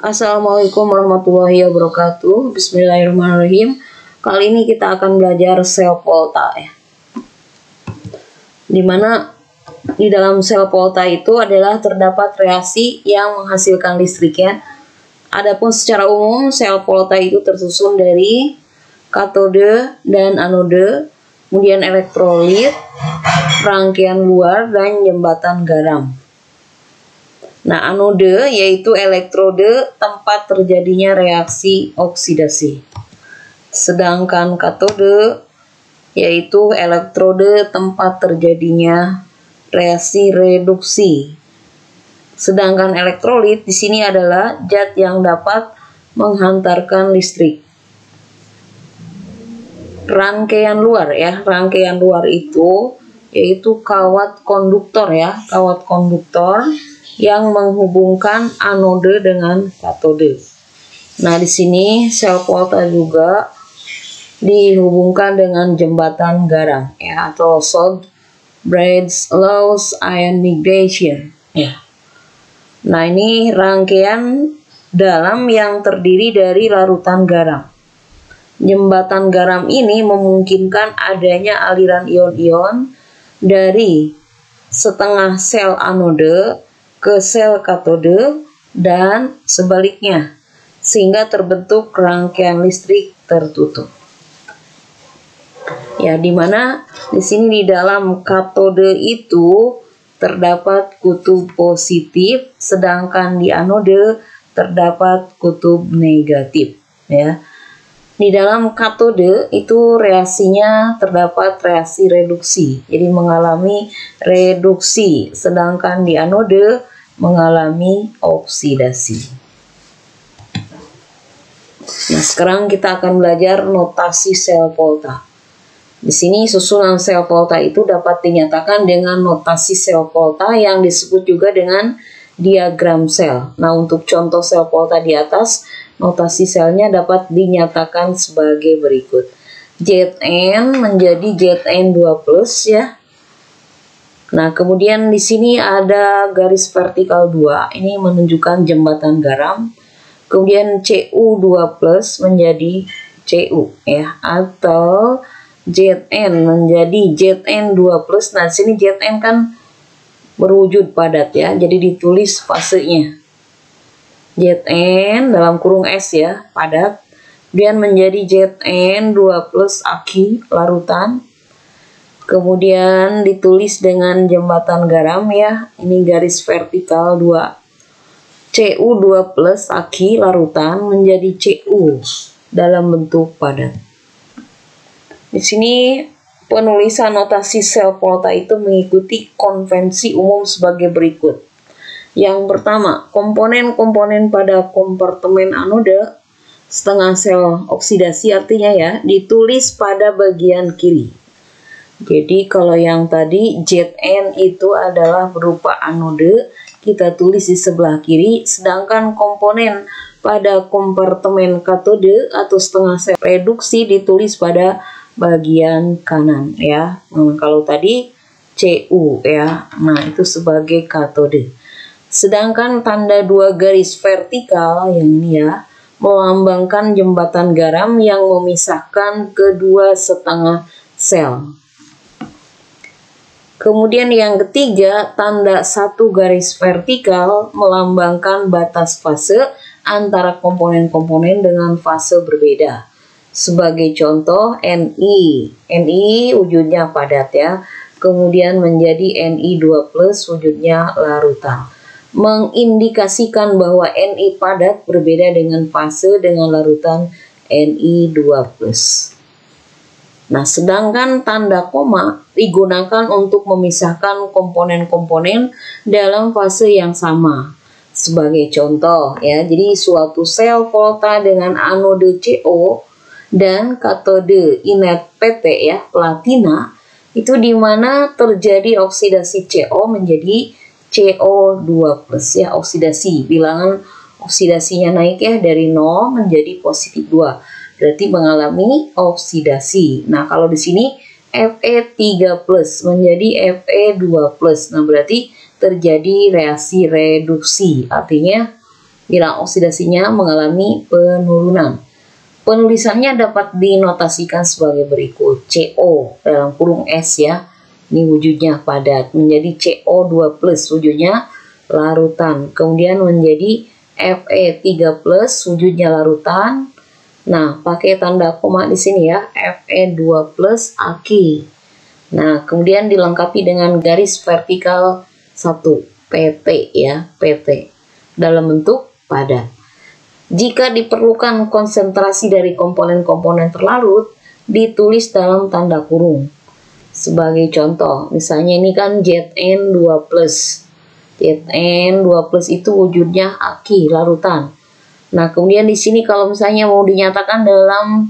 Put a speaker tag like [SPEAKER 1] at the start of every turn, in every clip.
[SPEAKER 1] Assalamualaikum warahmatullahi wabarakatuh. Bismillahirrahmanirrahim. Kali ini kita akan belajar sel volta ya. Dimana di dalam sel volta itu adalah terdapat reaksi yang menghasilkan listrik ya. Adapun secara umum sel volta itu tersusun dari katode dan anode, kemudian elektrolit, rangkaian luar, dan jembatan garam. Nah, anode yaitu elektrode tempat terjadinya reaksi oksidasi. Sedangkan katode yaitu elektrode tempat terjadinya reaksi reduksi. Sedangkan elektrolit di sini adalah zat yang dapat menghantarkan listrik. Rangkaian luar ya, rangkaian luar itu yaitu kawat konduktor ya, kawat konduktor yang menghubungkan anode dengan katode. Nah, di sini sel volta juga dihubungkan dengan jembatan garam ya, atau salt bridge allows ion migration ya. Nah, ini rangkaian dalam yang terdiri dari larutan garam. Jembatan garam ini memungkinkan adanya aliran ion-ion dari setengah sel anode ke sel katode dan sebaliknya, sehingga terbentuk rangkaian listrik tertutup. Ya, dimana di sini di dalam katode itu terdapat kutub positif, sedangkan di anode terdapat kutub negatif. Ya, di dalam katode itu reaksinya terdapat reaksi reduksi, jadi mengalami reduksi, sedangkan di anode mengalami oksidasi. Nah, sekarang kita akan belajar notasi sel volta. Di sini susunan sel volta itu dapat dinyatakan dengan notasi sel volta yang disebut juga dengan diagram sel. Nah, untuk contoh sel volta di atas, notasi selnya dapat dinyatakan sebagai berikut. Zn menjadi Zn2+ ya. Nah, kemudian di sini ada garis vertikal 2, ini menunjukkan jembatan garam. Kemudian Cu2+ menjadi Cu ya, atau Zn menjadi Zn2+. Nah, di sini Zn kan berwujud padat ya, jadi ditulis fasenya. Zn dalam kurung S ya, padat. Kemudian menjadi Zn2+ aki larutan. Kemudian ditulis dengan jembatan garam ya, ini garis vertikal 2. Cu2+ aki larutan menjadi Cu dalam bentuk padat. Di sini penulisan notasi sel volta itu mengikuti konvensi umum sebagai berikut. Yang pertama, komponen-komponen pada kompartemen anode setengah sel oksidasi artinya ya, ditulis pada bagian kiri. Jadi kalau yang tadi Zn itu adalah berupa anode, kita tulis di sebelah kiri, sedangkan komponen pada kompartemen katode atau setengah sel reduksi ditulis pada bagian kanan ya. Kalau tadi Cu ya, nah itu sebagai katode. Sedangkan tanda 2 garis vertikal yang ini ya, melambangkan jembatan garam yang memisahkan kedua setengah sel. Kemudian yang ketiga, tanda 1 garis vertikal melambangkan batas fase antara komponen-komponen dengan fase berbeda. Sebagai contoh Ni. Ni wujudnya padat ya. Kemudian menjadi Ni2+ wujudnya larutan. Mengindikasikan bahwa Ni padat berbeda dengan fase dengan larutan Ni2+. Nah, sedangkan tanda koma digunakan untuk memisahkan komponen-komponen dalam fase yang sama. Sebagai contoh ya, jadi suatu sel volta dengan anode Co dan katode inert Pt ya, platina, itu dimana terjadi oksidasi Co menjadi CO2+ ya, oksidasi. Bilangan oksidasinya naik ya, dari 0 menjadi positif 2. Berarti mengalami oksidasi. Nah, kalau di sini Fe3+ menjadi Fe2+. Nah, berarti terjadi reaksi reduksi. Artinya bila oksidasinya mengalami penurunan. Penulisannya dapat dinotasikan sebagai berikut. CO dalam kurung S ya. Ini wujudnya padat, menjadi CO2+, wujudnya larutan. Kemudian menjadi Fe3+, wujudnya larutan. Nah, pakai tanda koma di sini ya, Fe2+ aki. Nah, kemudian dilengkapi dengan garis vertikal 1, PT ya, PT. Dalam bentuk padat. Jika diperlukan konsentrasi dari komponen-komponen terlarut, ditulis dalam tanda kurung. Sebagai contoh, misalnya ini kan Zn2+. Zn2+ itu wujudnya aki, larutan. Nah, kemudian di sini kalau misalnya mau dinyatakan dalam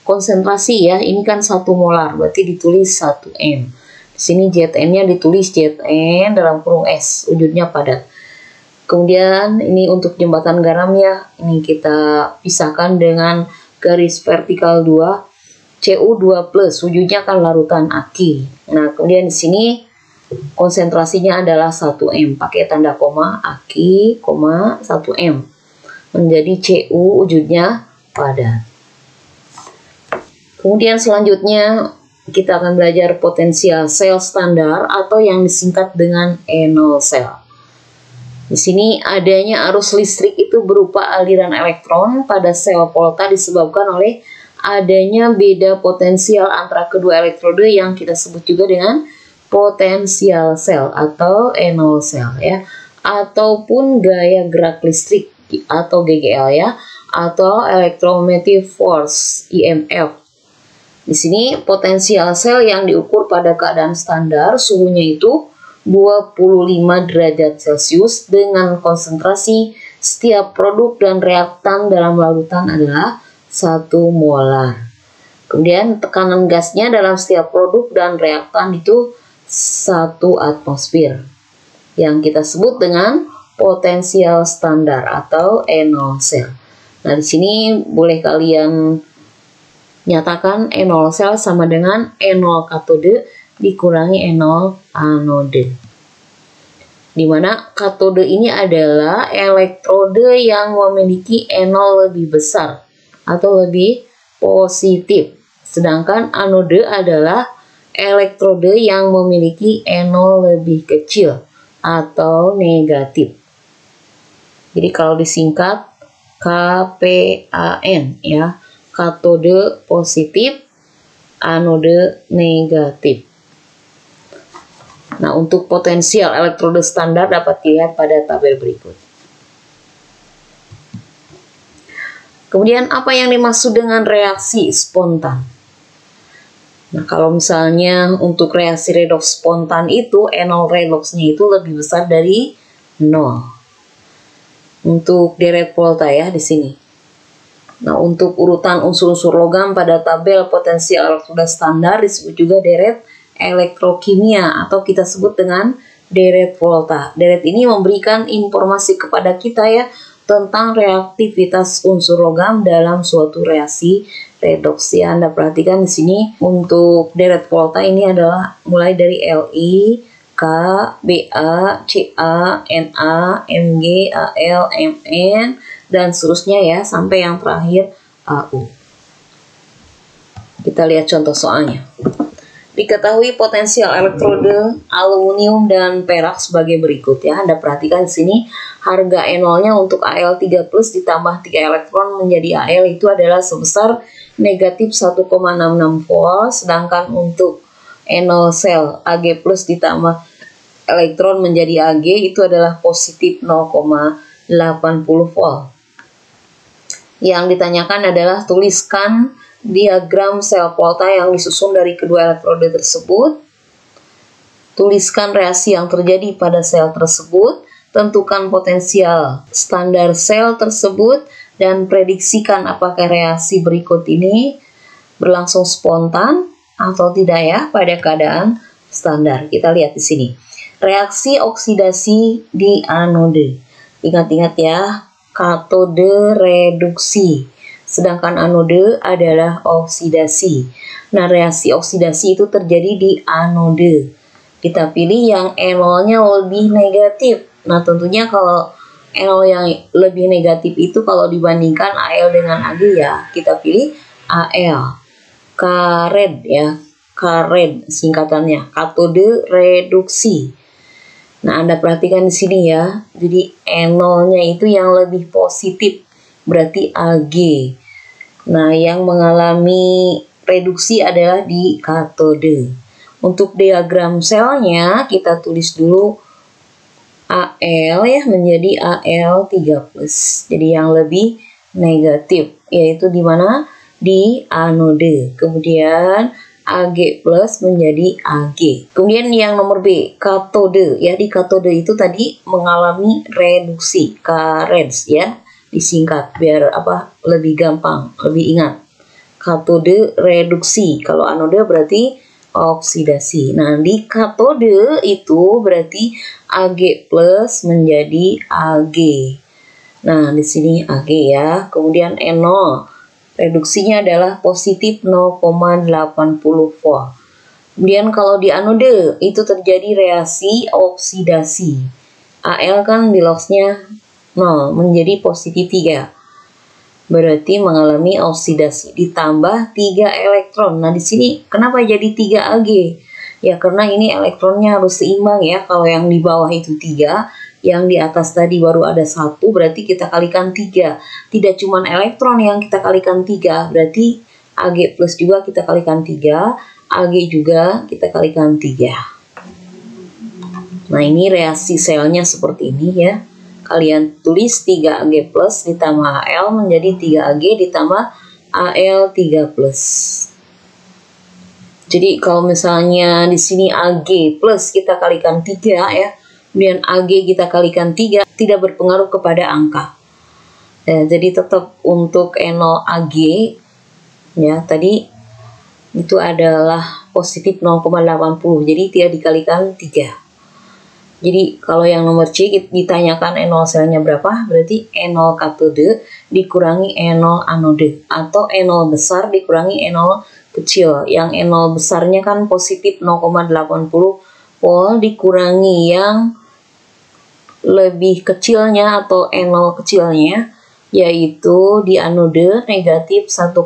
[SPEAKER 1] konsentrasi ya, ini kan 1 molar, berarti ditulis 1M. Di sini Zn-nya ditulis Zn dalam kurung S, wujudnya padat. Kemudian ini untuk jembatan garam ya, ini kita pisahkan dengan garis vertikal 2. Cu2+, wujudnya kan larutan aki. Nah, kemudian di sini konsentrasinya adalah 1M, pakai tanda koma, aki, 1M. Menjadi Cu, wujudnya padat. Kemudian selanjutnya kita akan belajar potensial sel standar atau yang disingkat dengan E0 sel. Di sini adanya arus listrik itu berupa aliran elektron pada sel volta disebabkan oleh adanya beda potensial antara kedua elektrode yang kita sebut juga dengan potensial sel atau E0 sel ya, ataupun gaya gerak listrik atau GGL ya, atau electromotive force EMF. Di sini potensial sel yang diukur pada keadaan standar suhunya itu 25 derajat Celcius dengan konsentrasi setiap produk dan reaktan dalam larutan adalah 1 molar. Kemudian tekanan gasnya dalam setiap produk dan reaktan itu 1 atmosfer. Yang kita sebut dengan potensial standar atau E0 sel. Nah, di sini boleh kalian nyatakan E0 sel sama dengan E0 katode dikurangi E0 anode. Dimana katode ini adalah elektrode yang memiliki E0 lebih besar atau lebih positif. Sedangkan anode adalah elektrode yang memiliki E0 lebih kecil atau negatif. Jadi kalau disingkat KPAN ya, katode positif, anode negatif. Nah, untuk potensial elektrode standar dapat dilihat pada tabel berikut. Kemudian apa yang dimaksud dengan reaksi spontan? Nah, kalau misalnya untuk reaksi redoks spontan itu E0 redoksnya itu lebih besar dari 0. Untuk deret volta ya di sini. Nah, untuk urutan unsur-unsur logam pada tabel potensial elektroda standar disebut juga deret elektrokimia atau kita sebut dengan deret volta. Deret ini memberikan informasi kepada kita ya tentang reaktivitas unsur logam dalam suatu reaksi redoks. Ya, Anda perhatikan di sini untuk deret volta ini adalah mulai dari Li, K, Ba, Ca, Na, Mg, Al, Mn, dan seterusnya ya, sampai yang terakhir Au. Kita lihat contoh soalnya. Diketahui potensial elektrode aluminium dan perak sebagai berikut ya. Anda perhatikan di sini harga E0-nya untuk Al3+ ditambah 3 elektron menjadi Al itu adalah sebesar negatif 1,66 volt, sedangkan untuk E0 sel Ag+ ditambah elektron menjadi Ag itu adalah positif 0,80 volt. Yang ditanyakan adalah tuliskan diagram sel volta yang disusun dari kedua elektrode tersebut. Tuliskan reaksi yang terjadi pada sel tersebut, tentukan potensial standar sel tersebut, dan prediksikan apakah reaksi berikut ini berlangsung spontan atau tidak ya pada keadaan standar. Kita lihat di sini. Reaksi oksidasi di anode. Ingat-ingat ya, katode reduksi. Sedangkan anode adalah oksidasi. Nah, reaksi oksidasi itu terjadi di anode. Kita pilih yang E0-nya lebih negatif. Nah, tentunya kalau NO yang lebih negatif itu kalau dibandingkan AL dengan AG ya kita pilih AL. Kared ya, kared singkatannya, katode reduksi. Nah, Anda perhatikan di sini ya. Jadi NO-nya itu yang lebih positif, berarti AG. Nah, yang mengalami reduksi adalah di katode. Untuk diagram selnya kita tulis dulu AL ya menjadi AL3+. Jadi yang lebih negatif yaitu di mana? Di anode. Kemudian Ag+ menjadi Ag. Kemudian yang nomor B, katode ya. Di katode itu tadi mengalami reduksi, kareds ya. Disingkat biar apa? Lebih gampang, lebih ingat. Katode reduksi. Kalau anode berarti oksidasi. Nah, di katode itu berarti Ag+ menjadi Ag. Nah, di sini Ag ya. Kemudian NO reduksinya adalah positif 0,80 volt. Kemudian kalau di anode itu terjadi reaksi oksidasi. Al kan bilosnya 0 menjadi positif 3. Berarti mengalami oksidasi ditambah 3 elektron. Nah, di sini kenapa jadi 3 Ag? Ya karena ini elektronnya harus seimbang ya. Kalau yang di bawah itu 3, yang di atas tadi baru ada 1, berarti kita kalikan 3. Tidak cuma elektron yang kita kalikan 3, berarti Ag+ juga kita kalikan 3, Ag juga kita kalikan 3. Nah, ini reaksi selnya seperti ini ya. Kalian tulis 3 Ag+ ditambah Al menjadi 3 Ag ditambah Al3+. Jadi kalau misalnya di sini Ag+ kita kalikan 3 ya, kemudian Ag kita kalikan 3, tidak berpengaruh kepada angka. Jadi tetap untuk NO Ag ya tadi itu adalah positif 0,80, jadi tidak dikalikan 3. Jadi kalau yang nomor C ditanyakan NO selnya berapa, berarti NO katode dikurangi NO anode, atau NO besar dikurangi NO kecil. Yang NO besarnya kan positif 0,80 volt dikurangi yang lebih kecilnya atau NO kecilnya, yaitu di anode negatif 1,66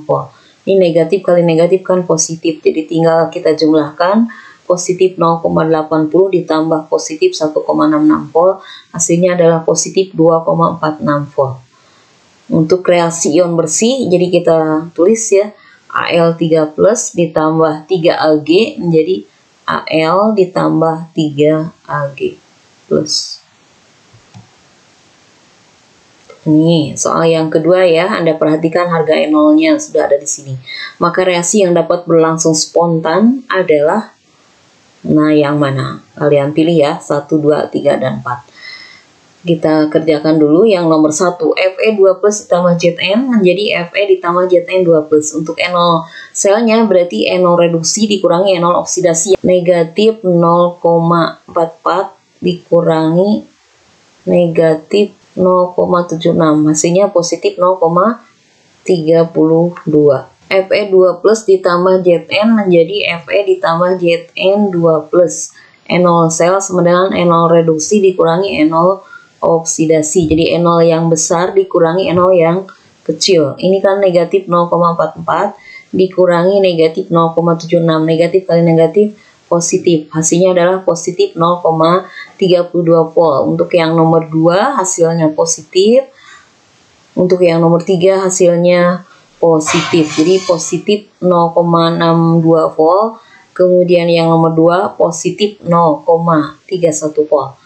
[SPEAKER 1] volt. Ini negatif kali negatif kan positif, jadi tinggal kita jumlahkan. Positif 0,80 ditambah positif 1,66 volt, hasilnya adalah positif 2,46 volt. Untuk reaksi ion bersih, jadi kita tulis ya Al3+ ditambah 3 Ag menjadi Al ditambah 3 Ag+. Ini soal yang kedua ya, Anda perhatikan harga NO-nya sudah ada di sini. Maka reaksi yang dapat berlangsung spontan adalah, nah yang mana? Kalian pilih ya, 1, 2, 3, dan 4. Kita kerjakan dulu yang nomor 1. Fe2+ ditambah Zn menjadi Fe ditambah Zn2+. Untuk NO selnya berarti NO reduksi dikurangi NO oksidasi. Negatif 0,44 dikurangi negatif 0,76. Hasilnya positif 0,32. Fe2+ ditambah Zn menjadi Fe ditambah Zn2+. NO sel sama dengan NO reduksi dikurangi NO oksidasi. Jadi NO yang besar dikurangi NO yang kecil. Ini kan negatif 0,44 dikurangi negatif 0,76. Negatif kali negatif positif. Hasilnya adalah positif 0,32 volt. Untuk yang nomor 2 hasilnya positif. Untuk yang nomor 3 hasilnya positif. Jadi positif 0,62 volt. Kemudian yang nomor 2 positif 0,31 volt.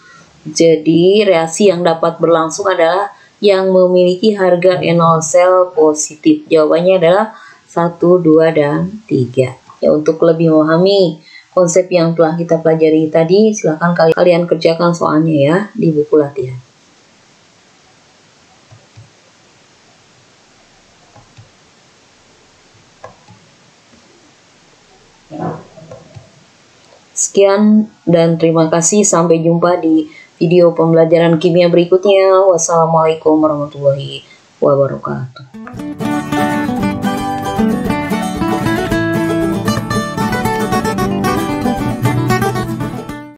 [SPEAKER 1] Jadi reaksi yang dapat berlangsung adalah yang memiliki harga NO sel positif. Jawabannya adalah 1, 2, dan 3. Ya, untuk lebih memahami konsep yang telah kita pelajari tadi, silahkan kalian kerjakan soalnya ya di buku latihan. Sekian dan terima kasih. Sampai jumpa di video pembelajaran kimia berikutnya. Wassalamualaikum warahmatullahi wabarakatuh.